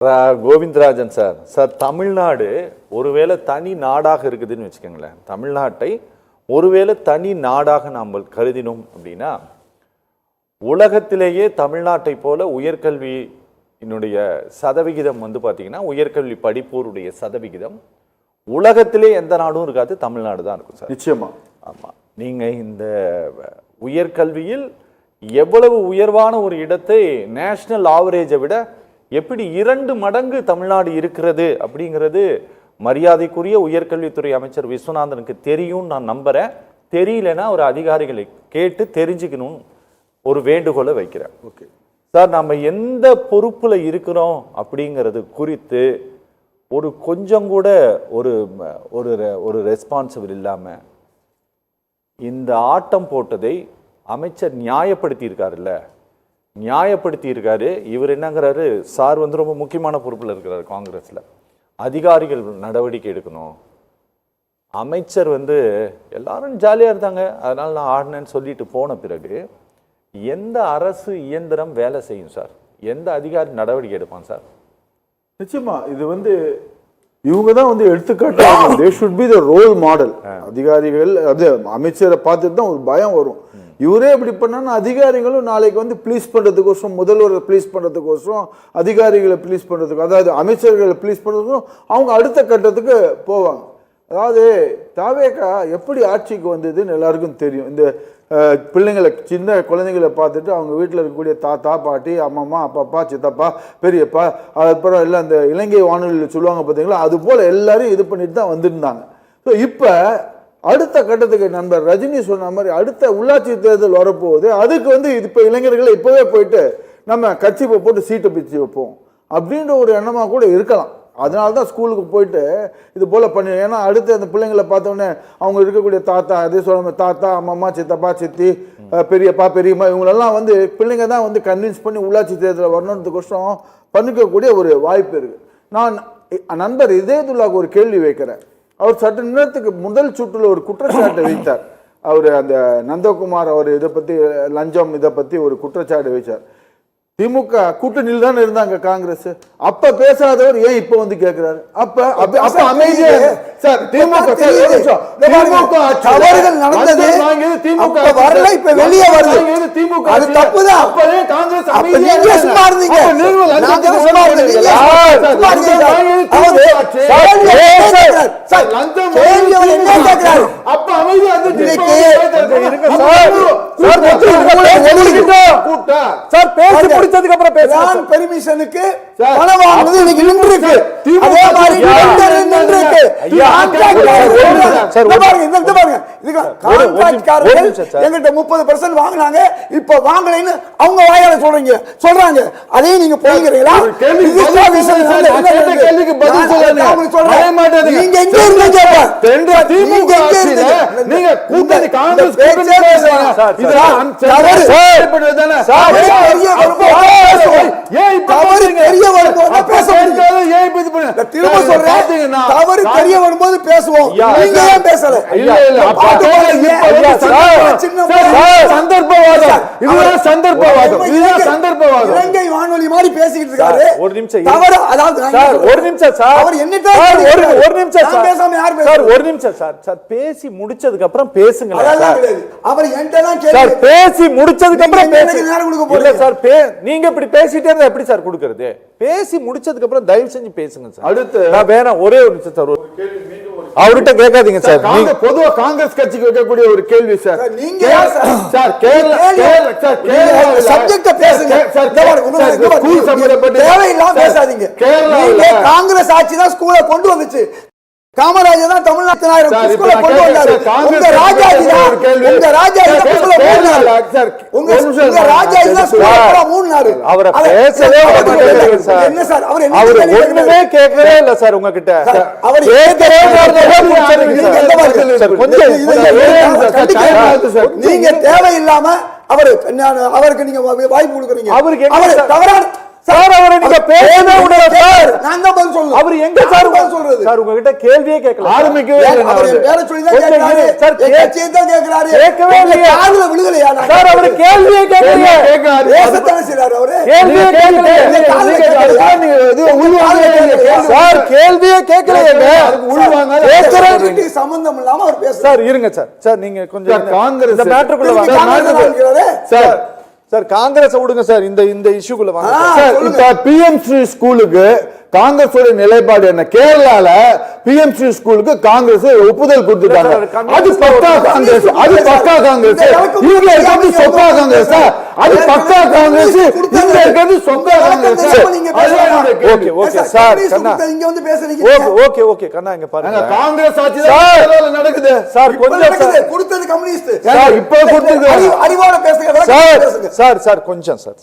Govindarajan sir, sir Tamil Nadu ஒருவேளை தனி நாடாக இருக்குதுன்னு வச்சுக்கோங்களேன். தமிழ்நாட்டை ஒருவேளை தனி நாடாக நாம் கருதினோம் அப்படின்னா, உலகத்திலேயே தமிழ்நாட்டை போல உயர்கல்வியினுடைய சதவிகிதம் பார்த்தீங்கன்னா, உயர்கல்வி படிப்போருடைய சதவிகிதம் உலகத்திலே எந்த நாடும் இருக்காது, தமிழ்நாடு தான் இருக்கும் சார். நிச்சயமா. ஆமாம், நீங்கள் இந்த உயர்கல்வியில் எவ்வளவு உயர்வான ஒரு இடத்தை நேஷனல் ஆவரேஜை விட எப்படி 2 மடங்கு தமிழ்நாடு இருக்கிறது அப்படிங்கிறது மரியாதைக்குரிய உயர்கல்வித்துறை அமைச்சர் விஸ்வநாதனுக்கு தெரியும் நான் நம்புறேன். தெரியலன்னா ஒரு அதிகாரிகளை கேட்டு தெரிஞ்சுக்கணும் ஒரு வேண்டுகோளை வைக்கிறேன். ஓகே சார், நம்ம எந்த பொறுப்புல இருக்கிறோம் அப்படிங்கிறது குறித்து ஒரு கொஞ்சம் கூட ஒரு ஒரு ரெஸ்பான்சிபிள் இல்லாம இந்த ஆட்டம் போட்டதை அமைச்சர் நியாயப்படுத்தி இருக்காருல்ல, நியாயப்படுத்தி இருக்காரு. இவர் என்னங்கிறாரு, சார் ரொம்ப முக்கியமான பொறுப்பில் இருக்கிறார் காங்கிரஸில், அதிகாரிகள் நடவடிக்கை எடுக்கணும். அமைச்சர் எல்லாரும் ஜாலியாக இருந்தாங்க, அதனால் நான் ஆடினேன்னு சொல்லிட்டு போன பிறகு எந்த அரசு இயந்திரம் வேலை செய்யும் சார்? எந்த அதிகாரி நடவடிக்கை எடுப்பான் சார்? நிச்சயமா இது இவங்க தான் எடுத்துக்காட்டு. They should be the role model. அதிகாரிகள் அமைச்சரை பார்த்துட்டு தான் ஒரு பயம் வரும். இவரே இப்படி பண்ணா அதிகாரிகளும் நாளைக்கு ப்ளீஸ் பண்றதுக்கோசரம், முதல்வரை ப்ளீஸ் பண்றதுக்கோசரம், அதிகாரிகளை ப்ளீஸ் பண்றதுக்கு, அதாவது அமைச்சர்களை ப்ளீஸ் பண்றதுக்கும் அவங்க அடுத்த கட்டத்துக்கு போவாங்க. அதாவது தாவேகா எப்படி ஆட்சிக்கு வந்ததுன்னு எல்லாருக்கும் தெரியும். இந்த பிள்ளைங்களை, சின்ன குழந்தைங்களை பார்த்துட்டு அவங்க வீட்டில் இருக்கக்கூடிய தாத்தா பாட்டி, அம்மம்மா, அப்பப்பா, சித்தப்பா, பெரியப்பா, அதுக்கப்புறம் எல்லாம் இந்த இலங்கை வானொலியில் சொல்லுவாங்க பார்த்தீங்களா, அது போல் எல்லாரும் இது பண்ணிட்டு தான் வந்துருந்தாங்க. ஸோ இப்போ அடுத்த கட்டத்துக்கு நண்பர் ரஜினி சொன்ன மாதிரி அடுத்த உள்ளாட்சி தேர்தல் வரப்போகுது. அதுக்கு இப்போ இளைஞர்களை இப்போவே போயிட்டு நம்ம கட்சி போட்டு சீட்டை பிச்சு வைப்போம் அப்படின்ற ஒரு எண்ணமாக கூட இருக்கலாம். அதனால தான் ஸ்கூலுக்கு போயிட்டு இது போல் பண்ணி, ஏன்னா அடுத்து அந்த பிள்ளைங்களை பார்த்தோன்னே அவங்க இருக்கக்கூடிய தாத்தா, அதே சொல்ல தாத்தா, அம்மம்மா, சித்தப்பா, சித்தி, பெரியப்பா, பெரியம்மா, இவங்களெல்லாம் பிள்ளைங்க தான் கன்வின்ஸ் பண்ணி உள்ளாட்சி தேர்தலில் வரணுன்றதுக்கோசரம் பண்ணிக்கக்கூடிய ஒரு வாய்ப்பு இருக்குது. நான் நண்பர் இதயத்துள்ளாக்கு ஒரு கேள்வி வைக்கிறேன். அவர் சற்று நேரத்துக்கு முதல் சுற்றில் ஒரு குற்றச்சாட்டை வைத்தார். அவர் அந்த நந்தகுமார் அவர் இதை பற்றி லஞ்சம் இதை பற்றி ஒரு குற்றச்சாட்டு வைத்தார். திமுக கூட்டணியில் தானே இருந்தாங்க காங்கிரஸ். அப்ப பேசாதவர் ஏன் இப்ப கேட்கிறாரு? அப்ப அமைதியா சார் திமுக தவறுகள் நடந்தது, திமுக வரல, இப்ப வெளியே வருது, திமுக அது தப்புதான். அப்பவே காங்கிரஸ் அமைதியா சும்மா இருந்தீங்க. அப்ப அமைதியா சார் பேசி முடிச்சதுக்கு அப்புறம் பேசுறேன். பெர்மிஷனுக்கு பணம் வாங்குறது இன்னைக்கு நின்று இருக்கு. அதே மாதிரி நின்று இருக்கு. சார் பாருங்க, இந்த பாருங்க, இதுக்கு கான்ட்ராக்ட்காரர்கள் எங்கிட்ட 30% வாங்குனாங்க, இப்ப வாங்கலைன்னு அவங்க வாயால சொல்றாங்க. அதையும் நீங்க போய்க்கிறீங்களா? கேள்விக்கு பதில் சொல்லுங்க. நீங்க எங்க இருந்தீங்க? திமுக ஆட்சியில நீங்க கூட்டணி காங்கிரஸ் கூட்டணி இலங்கை வானொலி மாதிரி பேசிக்கிட்டு இருக்காரு. ஒரு நிமிஷம் சார், பேசி முடிச்சதுக்கு அப்புறம் பேசுங்க. அவர் பேசி முடிச்சதுக்கு அப்புறம் நீங்க இப்படி பேசிட்டே இருந்தா எப்படி சார் கொடுக்கறது? பேசி முடிச்சதுக்கு அப்புறம் தயவு செஞ்சு பேசுங்க சார். அடுத்து வேணாம், ஒரே ஒரு நிமிஷம் சார், அவர்கிட்ட கேட்காதீங்க சார். பொதுவா காங்கிரஸ் கட்சிக்கு வைக்கக்கூடிய ஒரு கேள்வி சார், நீங்க சார் சப்ஜெக்ட பேசுங்க சார். தேவையில்லாம பேசாதீங்க. காங்கிரஸ் ஆட்சி தான் ஸ்கூலை கொண்டு வந்துச்சு. காமராஜர் தான் தமிழ்நாட்டில் 1000 ஸ்கூலை கொண்டு வந்தாரு. உங்க ராஜாஜி தான் ஸ்கூலை மூடினாரு. உங்க ராஜாஜி தான் ஸ்கூலை மூடினாரு. அவரை பேசவே விட சார். என்ன சார் அவர் ஒண்ணுமே கேட்கவே இல்ல சார் உங்க கிட்ட. அவர் நீங்க தேவையில்லாம அவருக்கு நீங்க வாய்ப்பு கொடுக்குறீங்க. அவருக்கு தவறான சார், அவரை நீங்க பேசவே விடல சார். நான் தான் பதில் சொல்லணும். அவர் எங்க சார் நான் பதில் சொல்றது? சார் உங்ககிட்ட கேள்வியே கேட்கல. ஆரம்பிக்கவே இல்லை. அவர் என் பேரை சொல்லி தான் கேட்கிறாரு. சார், என் கட்சியை தான் கேட்கிறாரு. கேட்கவே இல்லையா? காதுல விழுகலையா? சார் அவர் கேள்வியே கேட்கல. பேசத்தானே செய்றாரு அவரு. கேள்வியே கேட்கல. சார் கேள்வியே கேட்கலையேங்க. பேசுறதுக்கு சம்பந்தம் இல்லாம அவர் பேசுறாரு. சார் இருங்க சார். சார் நீங்க கொஞ்சம் சார், காங்கிரஸ் இந்த மேட்டருக்குள்ள வாங்க. காங்கிரஸ் சார் சார் காங்கிரஸ் விடுங்க சார். இந்த இஷ்யூக்குள்ள வாங்க. சார், இப்ப பிஎம்சி ஸ்கூலுக்கு காங்கிரஸ் நிலைப்பாடு என்ன? கேரளால பிஎம்சி ஸ்கூலுக்கு காங்கிரஸ் ஒப்புதல் கொடுத்துட்டாங்க. அது பக்கா காங்கிரஸ், அது பக்கா காங்கிரஸ். இங்க இருக்கிறது சொக்கா காங்கிரஸ், அது பக்கா காங்கிரஸ். இங்க இருக்கிறது சொக்கா காங்கிரஸ். ஓகே ஓகே சார் கண்ணா. இங்க வந்து பேசுறீங்க. ஓகே ஓகே ஓகே கண்ணா இங்க பாருங்க. காங்கிரஸ் ஆட்சி தான் நடக்குது சார். கொஞ்சம் சார் கொடுத்தது கம்யூனிஸ்ட். இப்ப கொடுத்தது அறிவோட பேசுங்க. சார் சார் சார் கொஞ்சம் சார்